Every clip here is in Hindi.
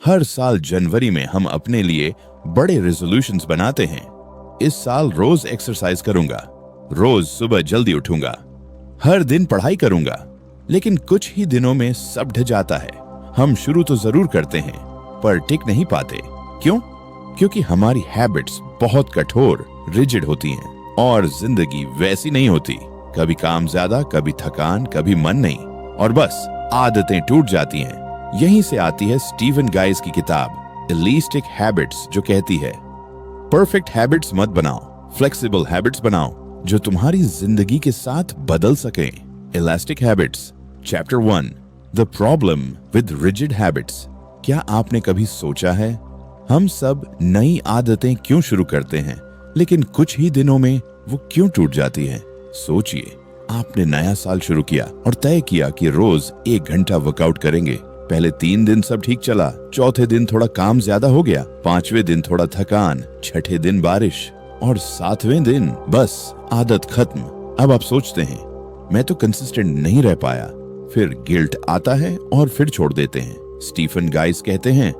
हर साल जनवरी में हम अपने लिए बड़े रेजोल्यूशंस बनाते हैं। इस साल रोज एक्सरसाइज करूंगा, रोज सुबह जल्दी उठूंगा, हर दिन पढ़ाई करूंगा। लेकिन कुछ ही दिनों में सब ढह जाता है। हम शुरू तो जरूर करते हैं पर टिक नहीं पाते। क्यों? क्योंकि हमारी हैबिट्स बहुत कठोर, रिजिड होती हैं और जिंदगी वैसी नहीं होती। कभी काम ज्यादा, कभी थकान, कभी मन नहीं, और बस आदतें टूट जाती हैं। यहीं से आती है स्टीवन गाइस की किताब इलास्टिक हैबिट्स, जो कहती है परफेक्ट हैबिट्स मत बनाओ, फ्लेक्सिबल हैबिट्स बनाओ जो तुम्हारी जिंदगी के साथ बदल सकें। Elastic habits, chapter 1, the problem with rigid habits. क्या आपने कभी सोचा है हम सब नई आदतें क्यों शुरू करते हैं लेकिन कुछ ही दिनों में वो क्यों टूट जाती हैं? सोचिए, आपने नया साल शुरू किया और तय किया कि रोज 1 घंटा वर्कआउट करेंगे। पहले 3 दिन सब ठीक चला, चौथे दिन थोड़ा काम ज्यादा हो गया, 5वें दिन थोड़ा थकान, 6ठे दिन बारिश और 7वें दिन बस आदत खत्म। अब आप सोचते हैं मैं तो कंसिस्टेंट नहीं रह पाया। फिर गिल्ट आता है और फिर छोड़ देते हैं। स्टीफन गाइस कहते हैं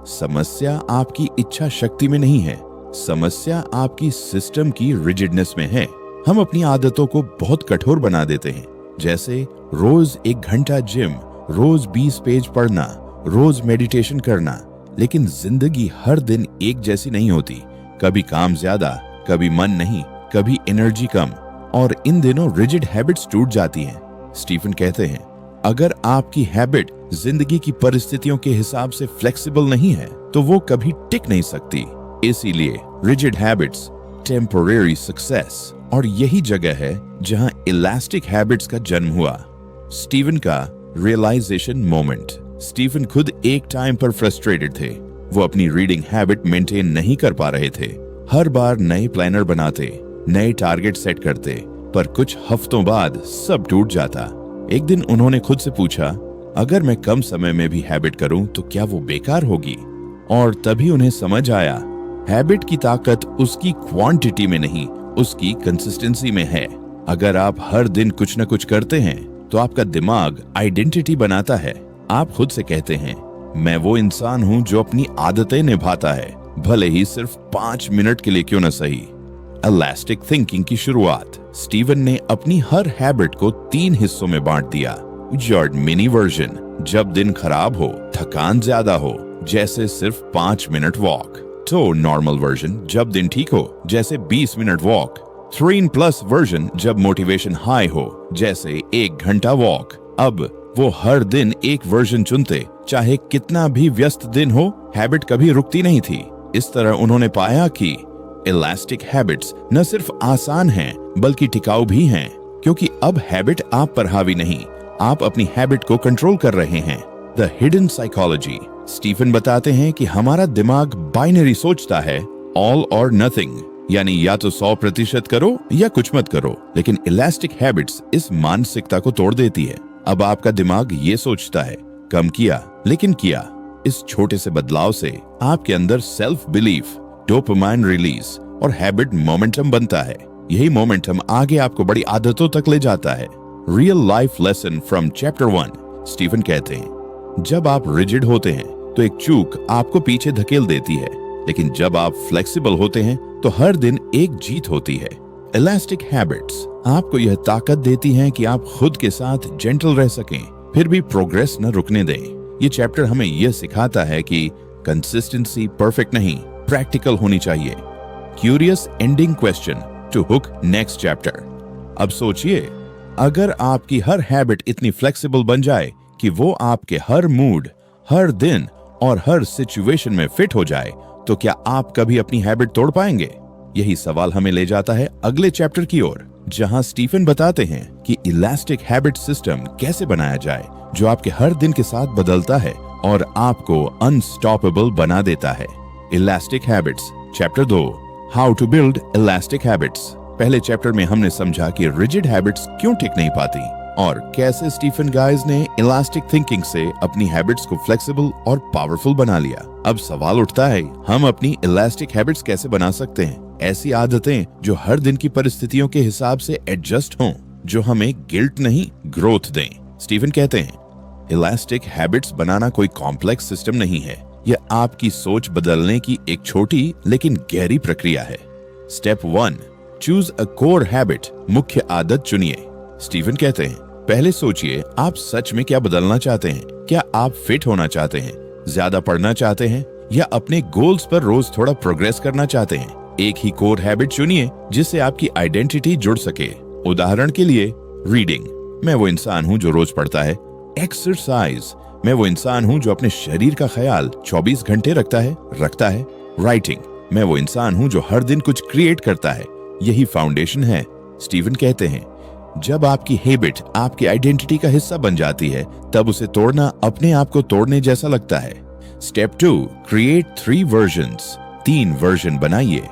समस्या आपकी इच्छा शक्ति में नहीं है, समस्या आपकी सिस्टम की रिजिडनेस में है। हम अपनी आदतों को बहुत कठोर बना देते हैं, जैसे रोज 1 घंटा जिम, रोज 20 पेज पढ़ना, रोज मेडिटेशन करना। लेकिन जिंदगी हर दिन एक जैसी नहीं होती। कभी काम ज्यादा, कभी मन नहीं, कभी एनर्जी कम, और इन दिनों रिजिड हैबिट्स टूट जाती हैं। स्टीफन कहते हैं अगर आपकी हैबिट जिंदगी की परिस्थितियों के हिसाब से फ्लेक्सिबल नहीं है तो वो कभी टिक नहीं सकती। इसीलिए रिजिड हैबिट्स, टेम्परेरी सक्सेस, और यही जगह है जहां इलास्टिक हैबिट्स का जन्म हुआ। स्टीवन का रियलाइजेशन मोमेंट। स्टीफन खुद एक टाइम पर फ्रस्ट्रेटेड थे। वो अपनी रीडिंग हैबिट मेंटेन नहीं कर पा रहे थे। हर बार नए प्लानर बनाते, नए टारगेट सेट करते, पर कुछ हफ्तों बाद सब टूट जाता। एक दिन उन्होंने खुद से पूछा अगर मैं कम समय में भी हैबिट करूं तो क्या वो बेकार होगी? और तभी उन्हें समझ आया हैबिट की ताकत उसकी क्वांटिटी में नहीं, उसकी कंसिस्टेंसी में है। अगर आप हर दिन कुछ न कुछ करते हैं तो आपका दिमाग आइडेंटिटी बनाता है। आप खुद से कहते हैं मैं वो इंसान हूं जो अपनी आदतें निभाता है, भले ही सिर्फ 5 मिनट के लिए क्यों न सही। इलास्टिक थिंकिंग की शुरुआत। स्टीवन ने अपनी हर हैबिट को 3 हिस्सों में बांट दिया। जॉर्ड मिनी वर्जन, जब दिन खराब हो, थकान ज्यादा हो, जैसे सिर्फ 5 मिनट वॉक। तो नॉर्मल वर्जन, जब दिन ठीक हो, जैसे 20 मिनट वॉक। 3+ वर्जन, जब मोटिवेशन हाई हो, जैसे 1 घंटा वॉक। अब वो हर दिन एक वर्जन चुनते, चाहे कितना भी व्यस्त दिन हो, हैबिट कभी रुकती नहीं थी। इस तरह उन्होंने पाया कि इलास्टिक हैबिट्स न सिर्फ आसान हैं बल्कि टिकाऊ भी हैं, क्योंकि अब हैबिट आप पर हावी नहीं, आप अपनी हैबिट को कंट्रोल कर रहे हैं। The hidden psychology. स्टीफन बताते हैं कि हमारा दिमाग बाइनरी सोचता है, ऑल और नथिंग, यानी या तो 100% करो या कुछ मत करो। लेकिन इलास्टिक हैबिट्स इस मानसिकता को तोड़ देती है। अब आपका दिमाग ये सोचता है कम किया लेकिन किया। इस छोटे से बदलाव से आपके अंदर सेल्फ बिलीफ, डोपामाइन रिलीज और हैबिट मोमेंटम बनता है। यही मोमेंटम आगे आपको बड़ी आदतों तक ले जाता है। Real life lesson from chapter 1। Stephen कहते हैं जब आप रिजिड होते हैं तो एक चूक आपको पीछे धकेल देती है, लेकिन जब आप फ्लेक्सिबल होते हैं तो हर दिन एक जीत होती है। इलास्टिक हैबिट्स आपको यह ताकत देती हैं कि आप खुद के साथ जेंटल रह सकें, फिर भी प्रोग्रेस न रुकने दें। ये चैप्टर हमें यह सिखाता है कि कंसिस्टेंसी परफेक्ट नहीं, प्रैक्टिकल होनी चाहिए। Curious ending question to hook next chapter. अब सोचिए, अगर आपकी हर हैबिट इतनी फ्लेक्सिबल बन जाए कि वो आपके हर मूड, हर दिन और हर सिचुएशन में फिट हो जाए, तो क्या आप कभी अपनी हैबिट तोड़ पाएंगे? यही सवाल हमें ले जाता है अगले चैप्टर की ओर, जहां स्टीफन बताते हैं कि इलास्टिक हैबिट सिस्टम कैसे बनाया जाए जो आपके हर दिन के साथ बदलता है और आपको अनस्टॉपेबल बना देता है। Elastic habits, chapter 2, how to build elastic habits. पहले चैप्टर में हमने समझा कि रिजिड हैबिट्स क्यों टिक नहीं पाती और कैसे स्टीफन गाइस ने इलास्टिक थिंकिंग से अपनी हैबिट्स को फ्लेक्सिबल और पावरफुल बना लिया। अब सवाल उठता है, हम अपनी इलास्टिक हैबिट्स कैसे बना सकते हैं? ऐसी आदतें जो हर दिन की परिस्थितियों के हिसाब से एडजस्ट हों, जो हमें गिल्ट नहीं ग्रोथ दें। स्टीफन कहते हैं इलास्टिक हैबिट्स बनाना कोई कॉम्प्लेक्स सिस्टम नहीं है, यह आपकी सोच बदलने की एक छोटी लेकिन गहरी प्रक्रिया है। Step 1, choose a core habit, मुख्य आदत चुनिए। स्टीफन कहते हैं, पहले सोचिए आप सच में क्या बदलना चाहते हैं। क्या आप फिट होना चाहते हैं, ज्यादा पढ़ना चाहते हैं, या अपने गोल्स पर रोज थोड़ा प्रोग्रेस करना चाहते हैं? एक ही कोर हैबिट चुनिए जिससे आपकी आइडेंटिटी जुड़ सके। उदाहरण के लिए, रीडिंग, मैं वो इंसान हूँ जो रोज पढ़ता है। एक्सरसाइज, मैं वो इंसान हूँ जो अपने शरीर का ख्याल 24 घंटे रखता है। राइटिंग, मैं वो इंसान हूँ जो हर दिन कुछ क्रिएट करता है। यही फाउंडेशन है। स्टीवन कहते हैं, जब आपकी हैबिट आपकी आइडेंटिटी का हिस्सा बन जाती है, तब उसे तोड़ना अपने आप को तोड़ने जैसा लगता है। स्टेप 2, क्रिएट 3 वर्जन्स, 3 वर्जन बनाइए।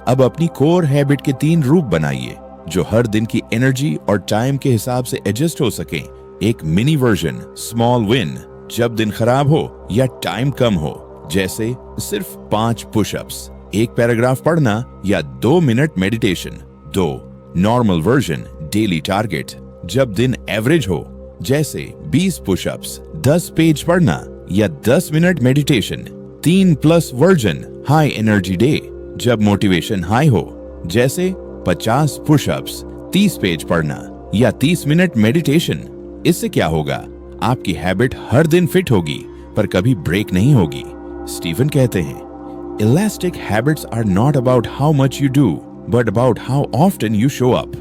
अब अपनी कोर हैबिट के 3 रूप बनाइए जो हर दिन की एनर्जी और टाइम के हिसाब से एडजस्ट हो सके। एक मिनी वर्जन, स्मॉल विन, जब दिन खराब हो या टाइम कम हो, जैसे सिर्फ 5 पुशअप्स, 1 पैराग्राफ पढ़ना या 2 minute meditation. 2, normal version, daily target, जब दिन एवरेज हो, जैसे 20 पुशअप्स, 10 पेज पढ़ना या 10 minute meditation. 3 plus version, high energy day, जब मोटिवेशन हाई हो, जैसे 50 पुशअप्स, 30 पेज पढ़ना या 30 मिनट मेडिटेशन। इससे क्या होगा? आपकी हैबिट हर दिन फिट होगी पर कभी ब्रेक नहीं होगी। स्टीफन कहते हैं, elastic habits are not about how much you do but about how often you show up.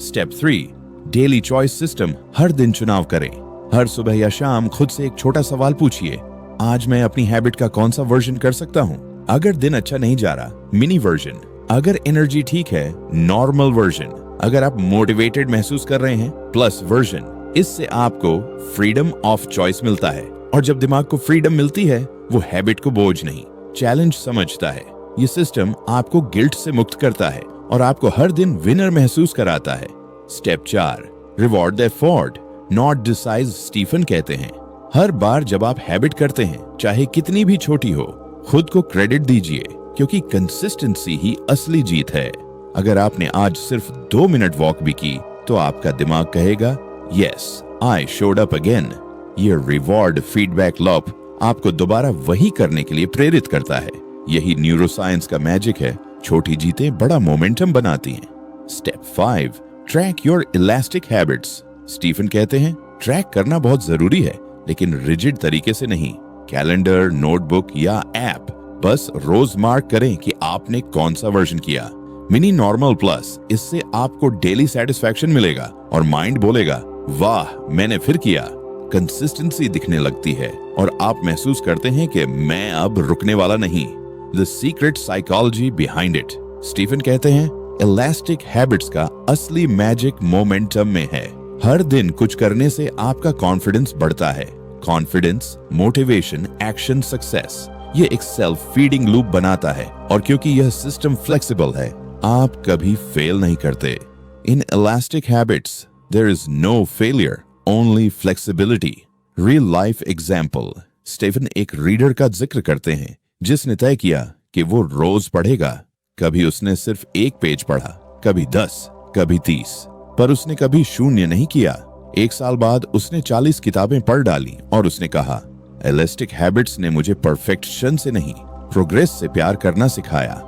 Step 3, daily choice system, हर दिन चुनाव करें। हर सुबह या शाम खुद से एक छोटा सवाल पूछिए, आज मैं अपनी हैबिट का कौन सा वर्जन कर सकता हूँ? अगर दिन अच्छा नहीं जा रहा, मिनी वर्जन। अगर एनर्जी ठीक है, नॉर्मल वर्जन। अगर आप मोटिवेटेड महसूस कर रहे हैं, प्लस वर्जन। इससे आपको फ्रीडम ऑफ चॉइस मिलता है, और जब दिमाग को फ्रीडम मिलती है, वो हैबिट को बोझ नहीं, चैलेंज समझता है। ये सिस्टम आपको गिल्ट से मुक्त करता है और आपको हर दिन विनर महसूस कराता है। Step 4, reward the effort, not the size. Stephen कहते हैं, हर बार जब आप हैबिट करते हैं, चाहे कितनी भी छोटी हो, खुद को क्रेडिट दीजिए, क्योंकि कंसिस्टेंसी ही असली जीत है। अगर आपने आज सिर्फ 2 मिनट वॉक भी की, तो आपका दिमाग कहेगा, yes, I showed up again. ये रिवॉर्ड फीडबैक लूप आपको दोबारा वही करने के लिए प्रेरित करता है। यही न्यूरोसाइंस का मैजिक है। छोटी जीतें बड़ा मोमेंटम बनाती हैं। Step 5, track your elastic habits. Stephen कहते हैं, ट्रैक करना बहुत जरूरी है, लेकिन रिजिड तरीके से नहीं। कैलेंडर, नोटबुक या ऐप, बस रोज मार्क करें कि आपने कौन सा वर्जन किया। Mini, normal, plus. इससे आपको डेली सेटिस्फैक्शन मिलेगा और माइंड बोलेगा, वाह, मैंने फिर किया। कंसिस्टेंसी दिखने लगती है और आप महसूस करते हैं कि मैं अब रुकने वाला नहीं। The secret psychology behind it. Stephen कहते हैं, इलास्टिक हैबिट्स का असली मैजिक मोमेंटम में है। हर दिन कुछ करने से आपका कॉन्फिडेंस बढ़ता है। कॉन्फिडेंस, मोटिवेशन, एक्शन, सक्सेस, ये एक सेल्फ फीडिंग लूप बनाता है, और क्योंकि यह सिस्टम फ्लेक्सिबल है, आप कभी फेल नहीं करते। In elastic habits there is no failure, only flexibility. Real life example. Stephen एक रीडर का जिक्र करते हैं जिसने तय किया कि वो रोज पढ़ेगा। कभी उसने सिर्फ 1 पेज पढ़ा, कभी 10, कभी 30, पर उसने कभी शून्य नहीं किया। 1 साल बाद उसने 40 किताबें पढ़ डाली और उसने कहा, इलास्टिक हैबिट्स ने मुझे परफेक्शन से नहीं, प्रोग्रेस से प्यार करना सिखाया।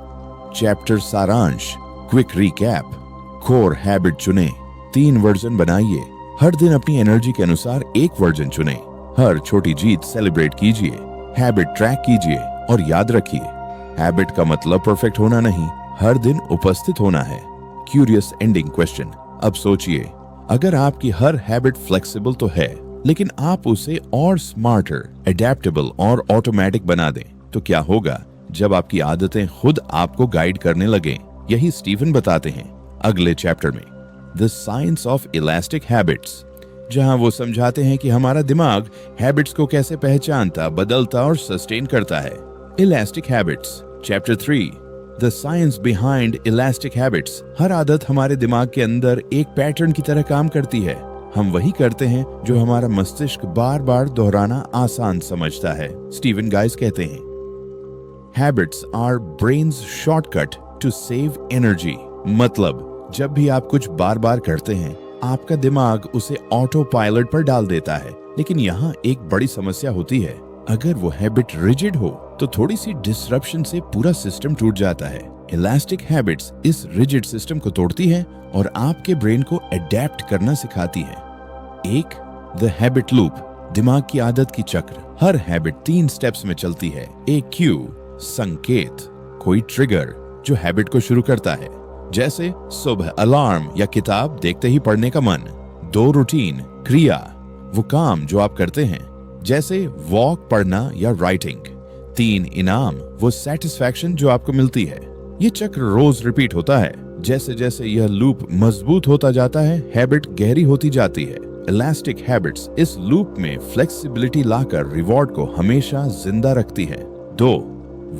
चैप्टर सारांश, क्विक रिकैप। कोर हैबिट चुने, 3 वर्जन बनाइए। हर दिन अपनी एनर्जी के अनुसार 1 वर्जन चुने। हर छोटी जीत सेलिब्रेट कीजिए। हैबिट ट्रैक कीजिए और याद रखिए, हैबिट का मतलब परफेक्ट होना नहीं, हर दिन उपस्थित होना है। Curious ending question. अब सोचिए, अगर आपकी हर हैबिट फ्लेक्सिबल तो है, लेकिन आप उसे और स्मार्टर, एडेप्टेबल और ऑटोमेटिक बना दें, तो क्या होगा जब आपकी आदतें खुद आपको गाइड करने लगें? यही स्टीफन बताते हैं अगले चैप्टर में, the science of elastic habits, जहां वो समझाते हैं कि हमारा दिमाग हैबिट्स को कैसे पहचानता, बदलता और सस्टेन करता है। Elastic habits, chapter 3, the science behind elastic habits. हर आदत हमारे दिमाग के अंदर एक पैटर्न की तरह काम करती है। हम वही करते हैं जो हमारा मस्तिष्क बार बार दोहराना आसान समझता है। स्टीवन गाइस कहते हैं, habits are brain's shortcut to save energy. मतलब जब भी आप कुछ बार बार करते हैं, आपका दिमाग उसे ऑटो पायलट पर डाल देता है। लेकिन यहाँ एक बड़ी समस्या होती है, अगर वो हैबिट रिजिड हो, तो थोड़ी सी डिसरप्शन से पूरा सिस्टम टूट जाता है। इलास्टिक हैबिट्स इस रिजिड सिस्टम को तोड़ती है और आपके ब्रेन को अडेप्ट करना सिखाती है। एक, द हैबिट लूप, दिमाग की आदत की चक्र। हर हैबिट 3 स्टेप्स में चलती है। एक क्यू, संकेत, कोई ट्रिगर जो हैबिट को शुरू करता है, जैसे सुबह अलार्म या किताब देखते ही पढ़ने का मन। 2, रूटीन, क्रिया, वो काम जो आप करते हैं, जैसे वॉक, पढ़ना या राइटिंग। 3, इनाम, वो सेटिस्फैक्शन जो आपको मिलती है। ये चक्र रोज रिपीट होता है। जैसे जैसे यह लूप मजबूत होता जाता है, हैबिट गहरी होती जाती है। इलास्टिक हैबिट्स इस लूप में फ्लेक्सिबिलिटी लाकर रिवॉर्ड को हमेशा जिंदा रखती है। 2,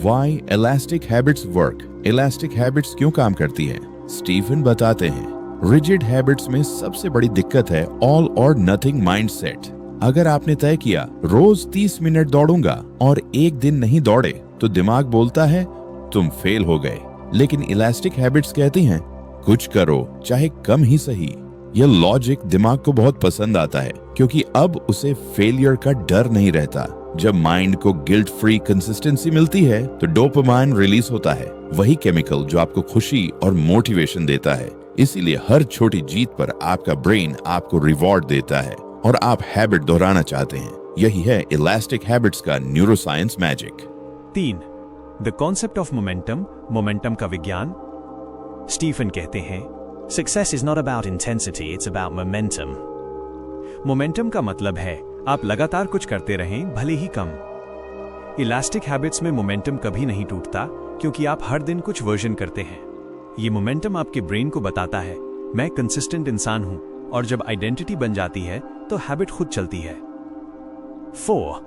why elastic habits work, elastic habits क्यों काम करती है। स्टीफन बताते हैं, रिजिड हैबिट्स में सबसे बड़ी दिक्कत है ऑल और नथिंग माइंडसेट। अगर आपने तय किया रोज 30 मिनट दौड़ूंगा और एक दिन नहीं दौड़े, तो दिमाग बोलता है तुम फेल हो गए। लेकिन इलास्टिक हैबिट्स कहती हैं कुछ करो, चाहे कम ही सही। यह लॉजिक दिमाग को बहुत पसंद आता है, क्योंकि अब उसे फेलियर का डर नहीं रहता। जब माइंड को गिल्ट फ्री कंसिस्टेंसी मिलती है, तो डोपामाइन रिलीज होता है, वही केमिकल जो आपको खुशी और मोटिवेशन देता है। इसीलिए हर छोटी जीत पर आपका ब्रेन आपको रिवॉर्ड देता है और आप हैबिट दोहराना चाहते हैं। यही है इलास्टिक हैबिट्स का neuroscience magic. 3, the concept of momentum, momentum का विज्ञान। स्टीफन कहते हैं, success is not about intensity, it's about momentum. Momentum का मतलब है आप लगातार कुछ करते रहें, भले ही कम। इलास्टिक हैबिट्स में मोमेंटम कभी नहीं टूटता, क्योंकि आप हर दिन कुछ वर्जन करते हैं। ये मोमेंटम आपके ब्रेन को बताता है मैं कंसिस्टेंट इंसान हूं, और जब आइडेंटिटी बन जाती है तो हैबिट खुद चलती है। 4,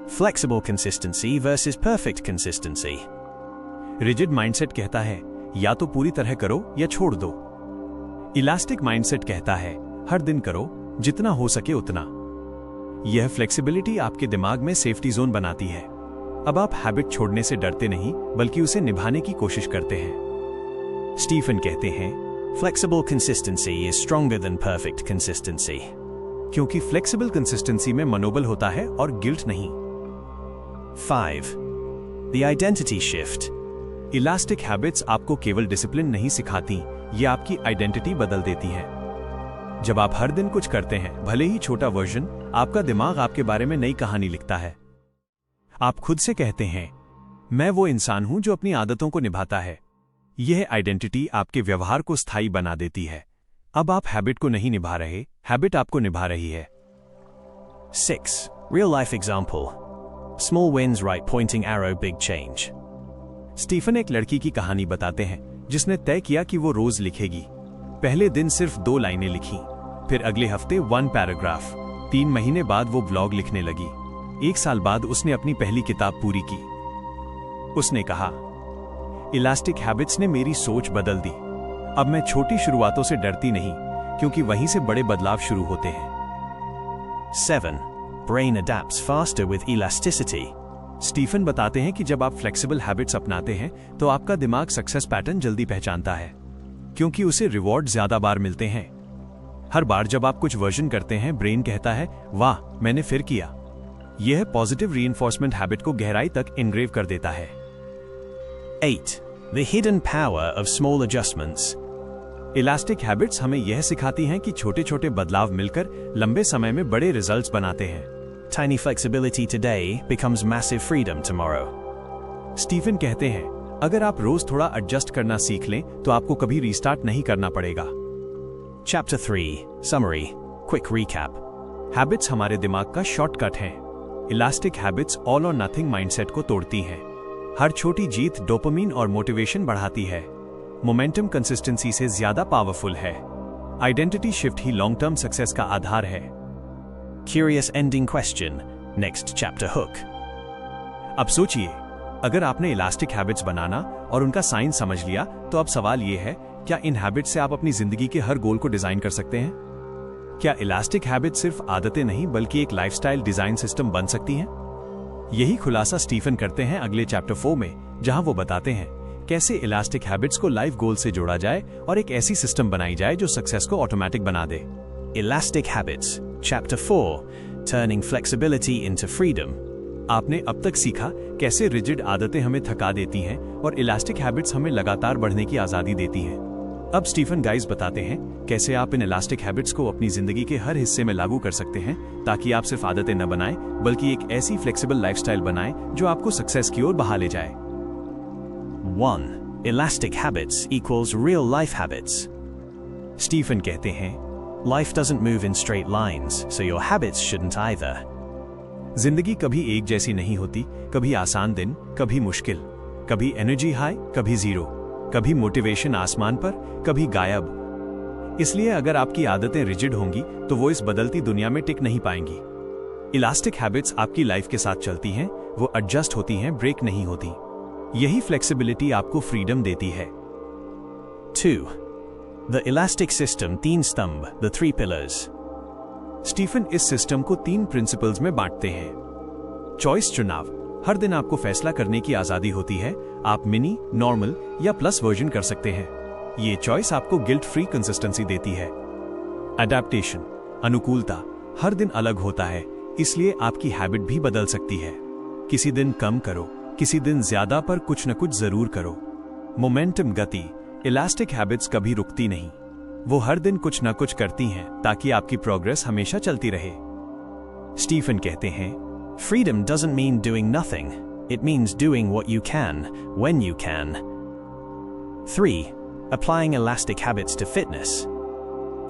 flexible consistency versus perfect consistency. Rigid mindset कहता है या तो पूरी तरह करो या छोड़ दो। इलास्टिक माइंडसेट कहता है हर दिन करो, जितना हो सके उतना। यह फ्लेक्सिबिलिटी आपके दिमाग में सेफ्टी जोन बनाती है। अब आप हैबिट छोड़ने से डरते नहीं, बल्कि उसे निभाने की कोशिश करते हैं। स्टीफन कहते हैं, flexible consistency is stronger than perfect consistency, क्योंकि फ्लेक्सिबल कंसिस्टेंसी में मनोबल होता है और गिल्ट नहीं। 5, the identity shift. Elastic habits आपको केवल डिसिप्लिन नहीं सिखाती, ये आपकी आइडेंटिटी बदल देती हैं। जब आप हर दिन कुछ करते हैं, भले ही छोटा वर्जन, आपका दिमाग आपके बारे में नई कहानी लिखता है। आप खुद से कहते हैं मैं वो इंसान हूं जो अपनी आदतों को निभाता है। यह आइडेंटिटी आपके व्यवहार को स्थायी बना देती है। अब आप हैबिट को नहीं निभा रहे, हैबिट आपको निभा रही है। 6, real life example, small wins right pointing arrow big change. Stephen एक लड़की की कहानी बताते हैं जिसने तय किया कि वो रोज लिखेगी। पहले दिन सिर्फ 2 लाइनें लिखी, फिर अगले हफ्ते 1 पैराग्राफ। 3 महीने बाद वो ब्लॉग लिखने लगी। 1 साल बाद उसने अपनी पहली किताब पूरी की। उसने कहा, इलास्टिक हैबिट्स ने मेरी सोच बदल दी। अब मैं छोटी शुरुआतों से डरती नहीं, क्योंकि वहीं से बड़े बदलाव शुरू होते हैं। 7, brain adapts faster with elasticity. Stephen बताते हैं कि जब आप फ्लेक्सिबल हैबिट्स अपनाते हैं, तो आपका दिमाग सक्सेस पैटर्न जल्दी पहचानता है, क्योंकि उसे रिवॉर्ड ज्यादा बार मिलते हैं। हर बार जब आप कुछ वर्जन करते हैं, ब्रेन कहता है वाह मैंने फिर किया। यह पॉजिटिव रीइंफोर्समेंट हैबिट को गहराई तक इनग्रेव कर देता है। 8, the hidden power of small adjustments. Elastic habits हमें यह सिखाती हैं कि छोटे छोटे बदलाव मिलकर लंबे समय में बड़े रिजल्ट्स बनाते हैं। Tiny flexibility today becomes massive freedom tomorrow. Stephen कहते हैं अगर आप रोज थोड़ा एडजस्ट करना सीख लें, तो आपको कभी रीस्टार्ट नहीं करना पड़ेगा। Chapter 3, Summary, Quick Recap. Habits हमारे दिमाग का शॉर्टकट हैं। इलास्टिक हैबिट्स ऑल और नथिंग माइंडसेट को तोड़ती हैं। हर छोटी जीत डोपामिन और मोटिवेशन बढ़ाती है। मोमेंटम कंसिस्टेंसी से ज्यादा पावरफुल है। आइडेंटिटी शिफ्ट ही लॉन्ग टर्म सक्सेस का आधार है। Curious ending question, next chapter hook. अब सोचिए, अगर आपने इलास्टिक हैबिट्स बनाना और उनका साइंस समझ लिया, तो अब सवाल यह है, क्या इन हैबिट्स से आप अपनी जिंदगी के हर गोल को डिजाइन कर सकते हैं? क्या इलास्टिक हैबिट सिर्फ आदतें नहीं, बल्कि एक लाइफस्टाइल डिजाइन सिस्टम बन सकती हैं? यही खुलासा स्टीफन करते हैं अगले चैप्टर 4 में, जहां वो बताते हैं कैसे इलास्टिक हैबिट्स को लाइफ गोल से जोड़ा जाए और एक ऐसी सिस्टम बनाई जाए जो सक्सेस को ऑटोमेटिक बना दे। Elastic habits, Chapter 4, Turning Flexibility into Freedom. आपने अब तक सीखा कैसे रिजिड आदतें हमें थका देती हैं और इलास्टिक हैबिट्स हमें लगातार बढ़ने की आजादी देती हैं। अब स्टीफन गाइस बताते हैं कैसे आप इन इलास्टिक हैबिट्स को अपनी जिंदगी के हर हिस्से में लागू कर सकते हैं, ताकि आप सिर्फ आदतें न बनाएं बल्कि एक ऐसी फ्लेक्सिबल लाइफस्टाइल बनाएं जो आपको सक्सेस की ओर बहा ले जाए। 1. Elastic habits equals real life habits. Stephen कहते हैं, Life doesn't move in straight lines, so your habits shouldn't either. जिंदगी कभी एक जैसी नहीं होती, कभी आसान दिन, कभी मुश्किल, कभी एनर्जी हाई, कभी जीरो, कभी मोटिवेशन आसमान पर, कभी गायब। इसलिए अगर आपकी आदतें रिजिड होंगी तो वो इस बदलती दुनिया में टिक नहीं पाएंगी। इलास्टिक हैबिट्स आपकी लाइफ के साथ चलती हैं, वो एडजस्ट होती हैं, ब्रेक नहीं होती। यही फ्लेक्सिबिलिटी आपको फ्रीडम देती है। 2. The elastic system, 3 स्तंभ, the 3 pillars. स्टीफन इस सिस्टम को 3 प्रिंसिपल्स में बांटते हैं। चॉइस, चुनाव, हर दिन आपको फैसला करने की आजादी होती है। आप मिनी, नॉर्मल या प्लस वर्जन कर सकते हैं। ये चॉइस आपको गिल्ट फ्री कंसिस्टेंसी देती है। अडेप्टेशन, अनुकूलता, हर दिन अलग होता है, इसलिए आपकी हैबिट भी बदल सकती है। किसी दिन कम करो, किसी दिन ज्यादा, पर कुछ न कुछ जरूर करो। मोमेंटम, गति, इलास्टिक हैबिट्स कभी रुकती नहीं, वो हर दिन कुछ ना कुछ करती हैं ताकि आपकी प्रोग्रेस हमेशा चलती रहे। स्टीफन कहते हैं, Freedom doesn't mean doing nothing. It means doing what you can, when you can. 3. Applying elastic habits to fitness.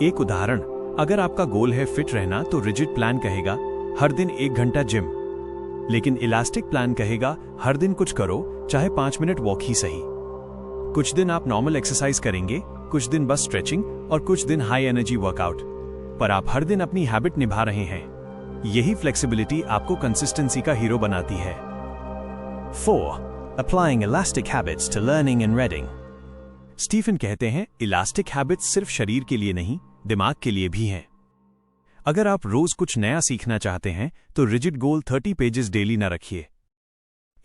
एक उदाहरण, अगर आपका गोल है फिट रहना तो रिजिड प्लान कहेगा हर दिन 1 घंटा जिम, लेकिन इलास्टिक प्लान कहेगा हर दिन कुछ करो, चाहे 5 मिनट वॉक ही सही। कुछ दिन आप नॉर्मल एक्सरसाइज करेंगे, कुछ दिन बस स्ट्रेचिंग और कुछ दिन हाई एनर्जी वर्कआउट, पर आप हर दिन अपनी हैबिट निभा रहे हैं। यही फ्लेक्सिबिलिटी आपको कंसिस्टेंसी का हीरो बनाती है। 4. Applying elastic habits to learning and reading. Stephen कहते हैं, इलास्टिक हैबिट्स सिर्फ शरीर के लिए नहीं, दिमाग के लिए भी हैं। अगर आप रोज कुछ नया सीखना चाहते हैं तो रिजिड गोल 30 पेजेस डेली ना रखिए,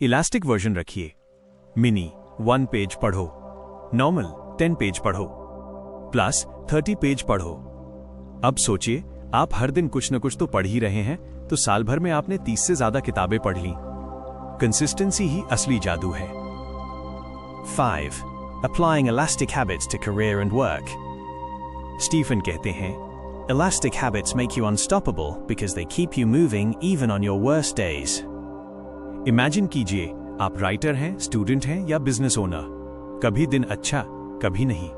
इलास्टिक वर्जन रखिए। मिनी 1 पेज पढ़ो, नॉर्मल 10 पेज पढ़ो, प्लस 30 पेज पढ़ो। अब सोचिए, आप हर दिन कुछ न कुछ तो पढ़ ही रहे हैं, तो साल भर में आपने 30 से ज्यादा किताबें पढ़ ली। कंसिस्टेंसी ही असली जादू है। 5. Applying elastic habits to career and work. Stephen कहते हैं, Elastic habits make you unstoppable because they keep you moving even on your worst days. Imagine कीजिए, आप राइटर हैं, स्टूडेंट हैं या बिजनेस ओनर। कभी दिन अच्छा, कभी नहीं।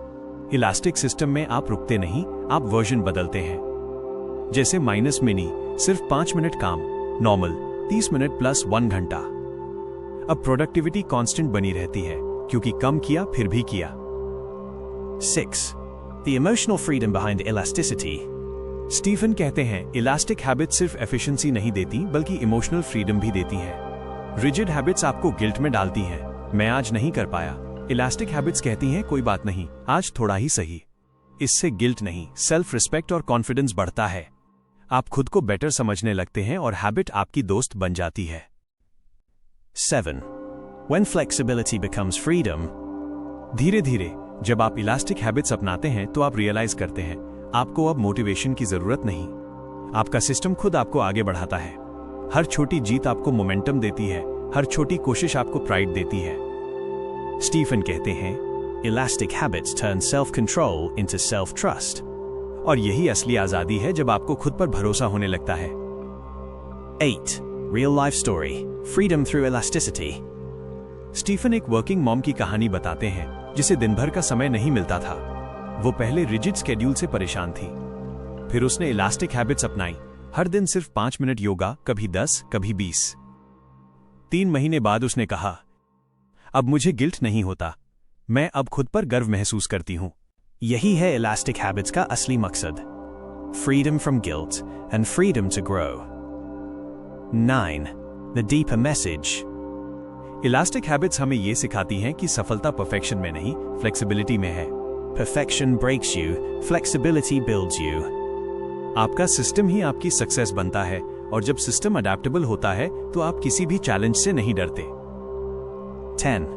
इलास्टिक सिस्टम में आप रुकते नहीं, आप वर्जन बदलते हैं। जैसे माइनस मिनी, सिर्फ 5 मिनट काम, नॉर्मल 30 मिनट प्लस 1 घंटा। अब प्रोडक्टिविटी कांस्टेंट बनी रहती है, क्योंकि कम किया फिर भी किया। 6. The emotional freedom behind elasticity. Stephen कहते हैं, इलास्टिक हैबिट्स सिर्फ एफिशिएंसी नहीं देती बल्कि इमोशनल फ्रीडम भी देती हैं। रिजिड हैबिट्स आपको गिल्ट में डालती हैं, मैं आज नहीं कर पाया। इलास्टिक हैबिट्स कहती हैं, कोई बात नहीं, आज थोड़ा ही सही। इससे गिल्ट नहीं, सेल्फ रिस्पेक्ट और कॉन्फिडेंस बढ़ता है। आप खुद को बेटर समझने लगते हैं और हैबिट आपकी दोस्त बन जाती है। 7. When flexibility becomes freedom. धीरे धीरे जब आप इलास्टिक हैबिट्स अपनाते हैं तो आप रियलाइज करते हैं आपको अब मोटिवेशन की जरूरत नहीं। आपका सिस्टम खुद आपको आगे बढ़ाता है। हर छोटी जीत आपको मोमेंटम देती है, हर छोटी कोशिश आपको प्राइड देती है। स्टीफन कहते हैं, Elastic habits turn self-control into self-trust. और यही असली आजादी है जब आपको खुद पर भरोसा होने लगता है। 8. Real life story. Freedom through elasticity. Stephen एक वर्किंग मॉम की कहानी बताते हैं जिसे दिन भर का समय नहीं मिलता था। वो पहले रिजिड स्केड्यूल से परेशान थी, फिर उसने इलास्टिक हैबिट्स अपनाई। हर दिन सिर्फ 5 मिनट योगा, कभी 10, कभी 20। 3 महीने बाद उसने कहा, अब मुझे गिल्ट नहीं होता, मैं अब खुद पर गर्व महसूस करती हूं। यही है इलास्टिक हैबिट्स का असली मकसद, freedom from guilt and freedom to grow. 9. The deeper message. Elastic habits हमें यह सिखाती हैं कि सफलता परफेक्शन में नहीं, फ्लेक्सिबिलिटी में है। Perfection breaks you, flexibility builds you. आपका सिस्टम ही आपकी सक्सेस बनता है, और जब सिस्टम अडेप्टेबल होता है तो आप किसी भी चैलेंज से नहीं डरते। 10.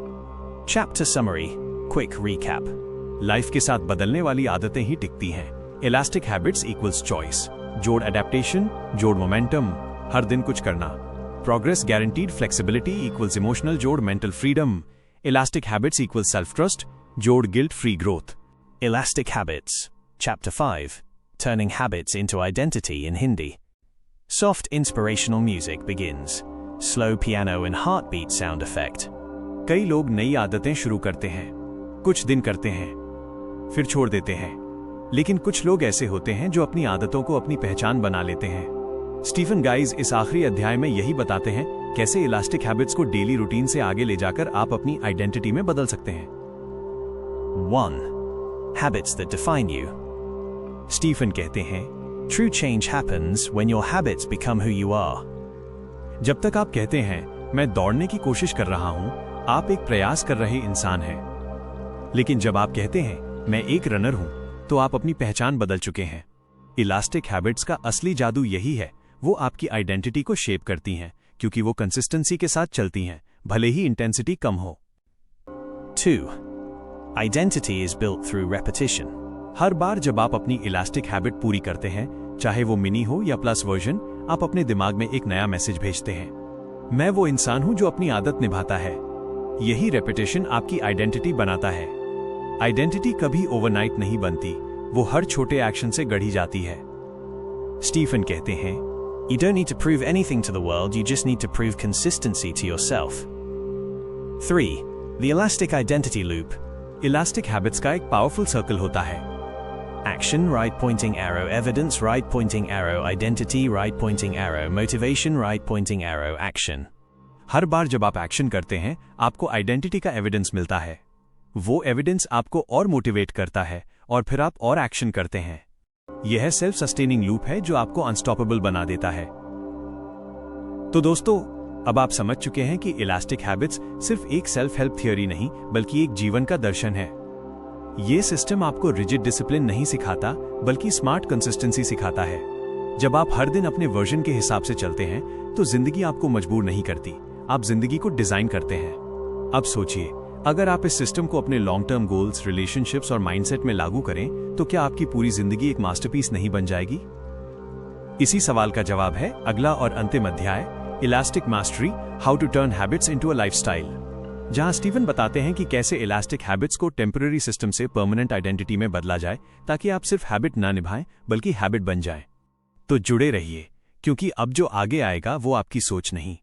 Chapter summary, quick recap. Life के साथ बदलने वाली आदतें ही टिकती हैं। इलास्टिक हैबिट्स इक्वल्स चॉइस, जोड़ अडेप्टेशन, जोड़ मोमेंटम, हर दिन कुछ करना, Progress guaranteed flexibility equals emotional जोड़ mental freedom. Elastic habits equals self-trust जोड़ guilt-free growth. Elastic habits. Chapter 5. Turning habits into identity in Hindi. Soft inspirational music begins. Slow piano and heartbeat sound effect. कई लोग नई आदतें शुरू करते हैं, कुछ दिन करते हैं, फिर छोड़ देते हैं। लेकिन कुछ लोग ऐसे होते हैं जो अपनी आदतों को अपनी पहचान बना लेते हैं। स्टीफन गाइज इस आखिरी अध्याय में यही बताते हैं कैसे इलास्टिक हैबिट्स को डेली रूटीन से आगे ले जाकर आप अपनी आइडेंटिटी में बदल सकते हैं। 1. Habits that define you. Stephen कहते हैं, True change happens when your habits become who you are. जब तक आप कहते हैं मैं दौड़ने की कोशिश कर रहा हूं, आप एक प्रयास कर रहे इंसान हैं। लेकिन जब आप कहते हैं मैं एक रनर हूं, तो आप अपनी पहचान बदल चुके हैं। इलास्टिक हैबिट्स का असली जादू यही है, वो आपकी आइडेंटिटी को शेप करती हैं, क्योंकि वो कंसिस्टेंसी के साथ चलती हैं, भले ही इंटेंसिटी कम हो। 2. Identity is built through repetition. हर बार जब आप अपनी इलास्टिक हैबिट पूरी करते हैं, चाहे वो मिनी हो या प्लस वर्जन, आप अपने दिमाग में एक नया मैसेज भेजते हैं। मैं वो इंसान हूं जो अपनी आदत निभाता है। यही रेपिटेशन आपकी आइडेंटिटी बनाता है। आइडेंटिटी कभी ओवरनाइट नहीं बनती, वो हर छोटे एक्शन से गढ़ी जाती है। स्टीफन कहते हैं, You don't need to prove anything to the world, you just need to prove consistency to yourself. 3. The elastic identity loop. Elastic habits का एक पावरफुल सर्कल होता है। Action, right pointing arrow, evidence, right pointing arrow, identity, right pointing arrow, motivation, right pointing arrow, action. हर बार जब आप एक्शन करते हैं, आपको आइडेंटिटी का एविडेंस मिलता है। वो एविडेंस आपको और मोटिवेट करता है और फिर आप और एक्शन करते हैं। यह सेल्फ सस्टेनिंग लूप है जो आपको अनस्टॉपेबल बना देता है। तो दोस्तों, अब आप समझ चुके हैं कि इलास्टिक हैबिट्स सिर्फ एक सेल्फ हेल्प थियोरी नहीं, बल्कि एक जीवन का दर्शन है। ये सिस्टम आपको रिजिड डिसिप्लिन नहीं सिखाता, बल्कि स्मार्ट कंसिस्टेंसी सिखाता है। जब आप हर दिन अपने वर्जन के हिसाब से चलते हैं, तो जिंदगी आपको मजबूर नहीं करती, आप जिंदगी को डिजाइन करते हैं। अब सोचिए, अगर आप इस सिस्टम को अपने लॉन्ग टर्म गोल्स, रिलेशनशिप्स और माइंडसेट में लागू करें, तो क्या आपकी पूरी जिंदगी एक मास्टरपीस नहीं बन जाएगी? इसी सवाल का जवाब है अगला और अंतिम अध्याय, elastic mastery, how to turn habits into a lifestyle, जहां स्टीफन बताते हैं कि कैसे इलास्टिक हैबिट्स को टेम्पररी सिस्टम से परमानेंट आइडेंटिटी में बदला जाए, ताकि आप सिर्फ हैबिट ना निभाएं, बल्कि हैबिट बन जाएं। तो जुड़े रहिए, क्योंकि अब जो आगे आएगा वो आपकी सोच नहीं,